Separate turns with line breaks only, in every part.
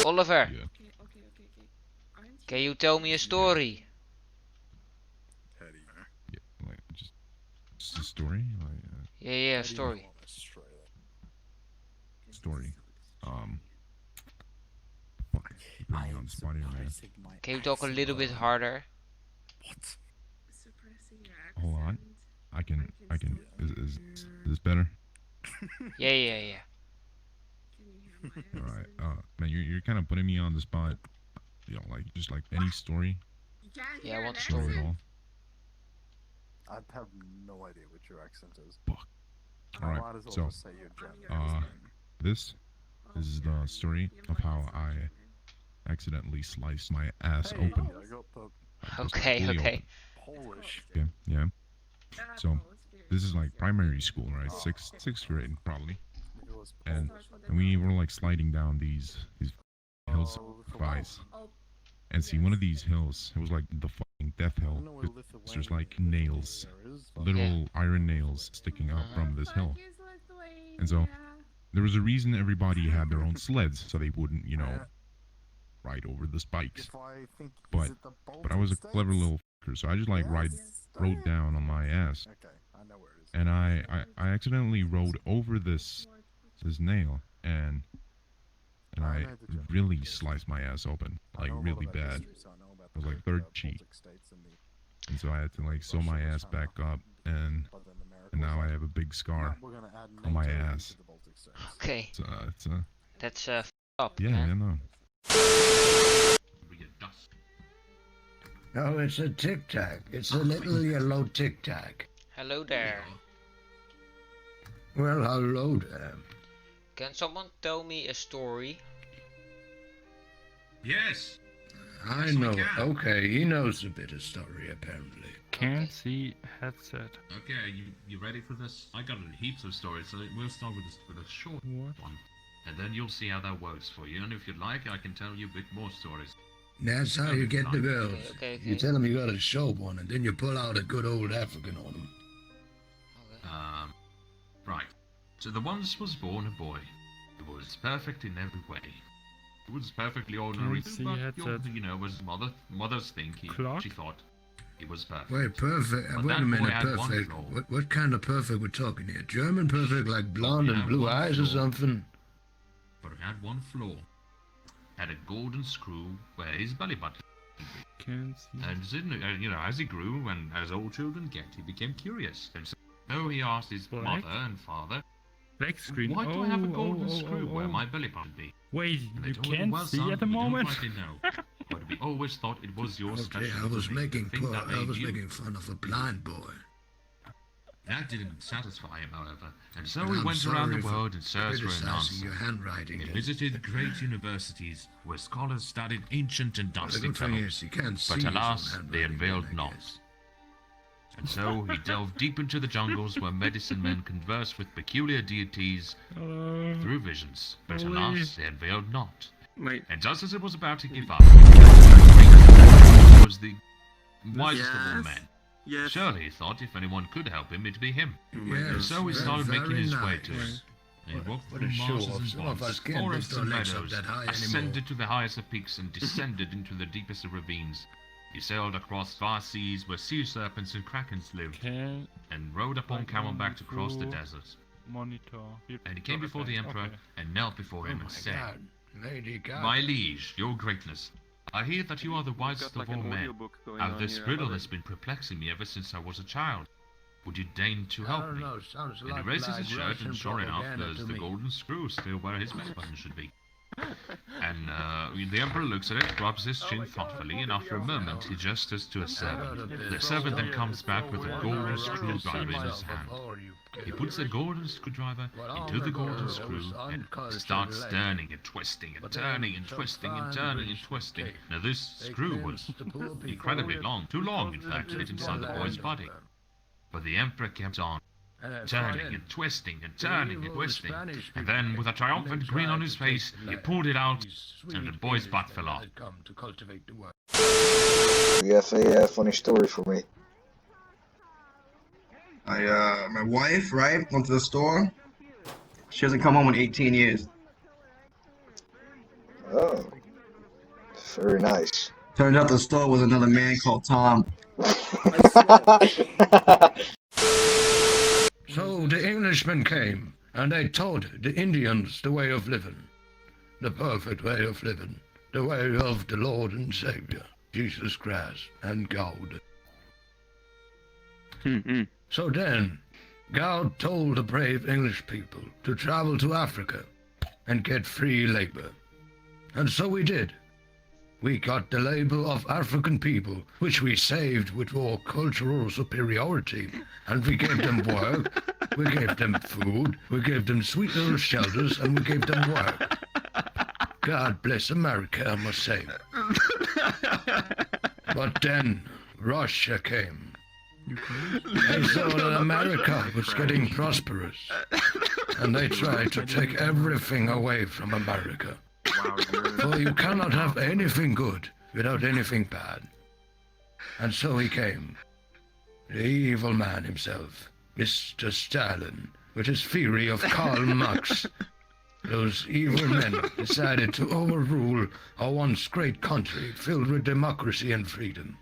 Oliver,
Yeah.
can you tell me a story?
Yeah. Like just a story. Like
Yeah, a story.
story. Fuck. You put me on the spot here, man.
Can you talk a little bit harder?
Hold on. I can. Is this better?
Yeah.
All right. Man, you're kind of putting me on the spot. You know, like just like any story.
Yeah, what
Story
story?
at all.
I have no idea what your accent is.
Fuck. All
I
right.
might as well
So,
just say you're German.
this is the story of how I accidentally sliced my ass
Hey,
open.
I got the
Okay.
Open.
Polish.
Okay. Yeah. So this is like primary school, right? Sixth grade probably.
It was
And
Polish.
we were like sliding down these hills of ice. And see, one of these hills, it was like the fucking death
I
hill.
don't know where
There's like
Lithuania
nails,
is, but
little iron nails sticking up from this hill. And so there was a reason everybody had their own sleds, so they wouldn't, you know, ride over the spikes.
if I think,
But-
is it the
But I was a
Baltic
clever
states?
little fucker, so I just like rode down on my ass,
Okay, I know where it is.
and I accidentally rode over this nail, and I really sliced my ass open,
I
like
know a lot
really
about
bad.
history, so I know about
It was like
the
third
Baltic
cheek.
states and the-
And so I had to like sew
Russia
my
was
ass
kinda-
back up, and
but then America
and
was
now I
like,
have a big scar.
"No, we're gonna add
on my
NATO into
ass.
the Baltic states."
Okay,
It's
that's up,
yeah,
man.
I know.
No, it's a Tic Tac. It's a little yellow Tic Tac.
Hello there.
Well, hello there.
Can someone tell me a story?
Yes.
I
Yes, we
know.
can.
Okay, he knows a bit of story, apparently.
Can't see headset.
Okay, you ready for this? I got heaps of stories, so we'll start with a short
What?
one, and then you'll see how that works for you. And if you'd like, I can tell you a bit more stories.
That's how you get the girls.
Okay.
You tell them you got a show one, and then you pull out a good old African on them.
Right. So the once was born a boy. He was perfect in every way. He was perfectly ordinary,
Can't see
but
headset.
you know, as mothers think,
Clock?
she thought he was perfect.
Wait, perfect.
But
Wait
that
a minute,
boy had one
perfect.
flaw.
What kind of perfect we're talking here? German perfect, like blonde
Yeah,
and blue
one
eyes or
flaw.
something?
But he had one flaw. Had a golden screw where his belly button should be.
Can't see.
And you know, as he grew, and as all children get, he became curious. And so he asked his
Black?
mother and father,
Black screen.
"Why do
oh,
I have a golden
oh,
screw
oh,
where
oh.
my belly button be?"
Wait,
And they
you
told him,
can't
"Well,
see
son,
at the
we
moment?
don't rightly know, but we always thought it was your
Okay,
special
I was
ability, the thing that made you."
making fun of a blind boy.
That didn't satisfy him, however, and so
And
he
I'm
went around
sorry
the
for
world in search for an
Criticizing
answer.
your handwriting.
He visited great universities where scholars studied ancient and
Well, the
dusty
good thing
tomes,
is you can't see
but
his own
alas, they
handwriting,
unveiled
I
not.
guess.
And so he delved deep into the jungles where medicine men conversed with peculiar deities
Hello.
through visions, but
Holy.
alas, they unveiled not.
Wait.
And just as it was about to give up, he was the wisest of all
Yes.
men.
Yes.
Surely he thought if anyone could help him, it'd be him.
Yes,
And so he
very,
started making
very
his
nice.
way to it. And he walked
What
through
a show
marshes
off.
and
Some of
ponds,
us can't
forests
lift our
and
legs up
meadows,
that high anymore.
ascended to the highest of peaks and descended into the deepest of ravines. He sailed across vast seas where sea serpents and krakens lived,
Can
and rode upon
Like
camelback to cross the
full-
desert.
monitor.
And he came before the emperor
Okay.
and knelt before
Oh
him
my
and said,
God, Lady Gaga.
"My liege, your greatness, I hear that you are the wisest of all men. How this riddle has been perplexing me ever since I was a child. Would you deign to
I
help
don't
me?"
know, sounds
And he
like
raises
like
his shirt,
Russian
and sure enough,
propaganda
there's
to
the
me.
golden screw still where his belly button should be. And the emperor looks at it, rubs his chin thoughtfully, and after a moment he gestures to a servant. The servant then comes back with a golden screwdriver in his hand. He puts the golden screwdriver into the golden screw and starts turning and twisting and turning and twisting and turning and twisting. Now this screw was incredibly long, too long in fact to fit inside the boy's body. But the emperor kept on turning and twisting and turning and twisting, and then with a triumphant grin on his face, he pulled it out, and the boy's butt fell off.
Yes, a funny story for me.
My wife, right, went to the store. She hasn't come home in 18 years.
Oh, very nice.
Turned out the store was another man called Tom.
So the Englishmen came, and they taught the Indians the way of living. The perfect way of living. The way of the Lord and Savior, Jesus Christ and God. So then, God told the brave English people to travel to Africa and get free labor. And so we did. We got the label of African people, which we saved with our cultural superiority. And we gave them work, we gave them food, we gave them sweet little shelters, and we gave them work. God bless America, I must say. But then Russia came. They saw that America was getting prosperous, and they tried to take everything away from America. For you cannot have anything good without anything bad. And so he came, the evil man himself, Mr. Stalin, with his theory of Karl Marx. Those evil men decided to overrule our once great country filled with democracy and freedom.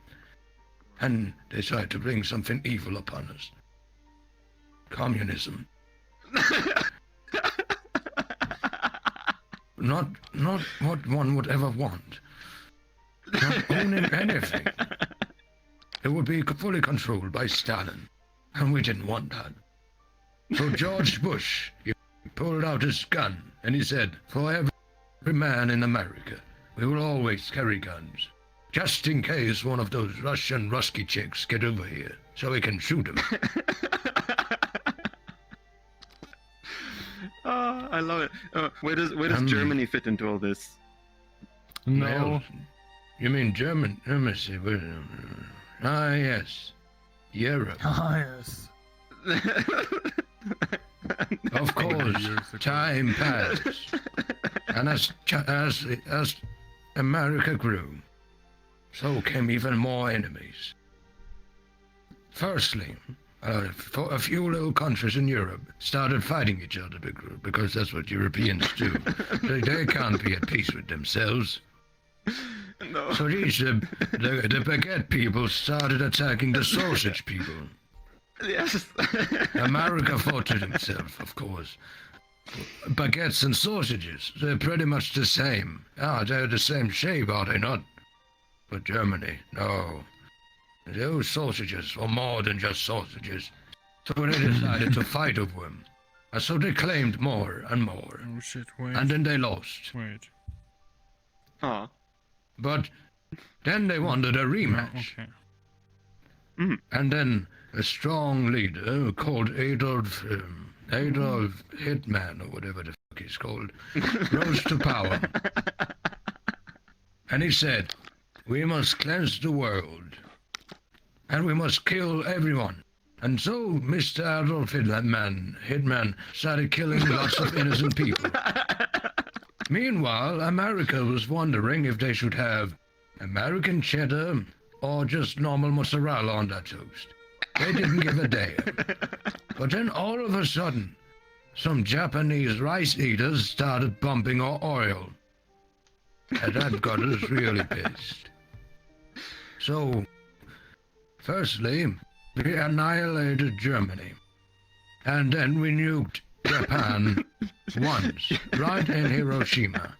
And they tried to bring something evil upon us. Communism. Not what one would ever want. Not owning anything. It would be fully controlled by Stalin. And we didn't want that. So George Bush, he pulled out his gun and he said, for every man in America, we will always carry guns. Just in case one of those Russian Rusky chicks get over here, so we can shoot them.
I love it. Where does Germany fit into all this?
No.
Well, you mean German? Let me see. Ah, yes. Europe.
Ah, yes.
Of course,
years ago.
time passed. And as America grew, so came even more enemies. Firstly, for a few little countries in Europe started fighting each other because that's what Europeans do. They can't be at peace with themselves.
No.
So these, the baguette people started attacking the sausage people.
Yes.
America fought it himself, of course. Baguettes and sausages, they're pretty much the same. Ah, they're the same shape, are they not? But Germany, no. Those sausages were more than just sausages. So they decided to fight over them. And so they claimed more and more.
Oh shit, wait.
And then they lost.
Wait.
Aw.
But then they wanted a
No,
rematch.
okay.
And then a strong leader called Adolf Hitman, or whatever the fuck he's called, rose to power. And he said, we must cleanse the world. And we must kill everyone. And so Mr. Adolf Hitman started killing lots of innocent people. Meanwhile, America was wondering if they should have American cheddar or just normal mozzarella on that toast. They didn't give a damn. But then all of a sudden, some Japanese rice eaters started pumping our oil. And that got us really pissed. So, firstly, we annihilated Germany. And then we nuked Japan once, right in Hiroshima.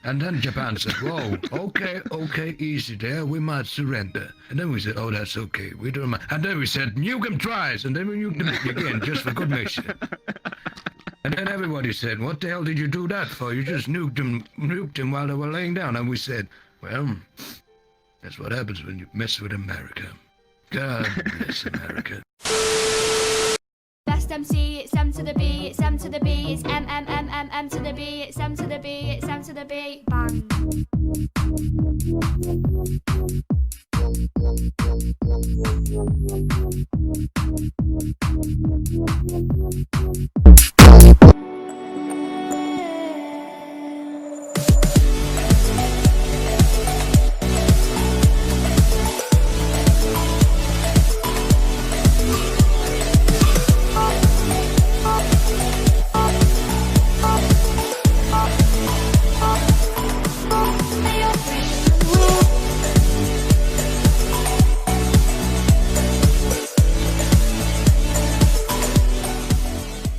And then Japan said, whoa, okay, easy there, we might surrender. And then we said, oh, that's okay, we don't mind. And then we said, nuke them twice, and then we nuked them again, just for good measure. And then everybody said, what the hell did you do that for? You just nuked them while they were laying down. And we said, well, that's what happens when you mess with America. God bless America.
Best MC, it's M to the B, it's M to the B, it's M to the B, it's M to the B, it's M to the B, bang.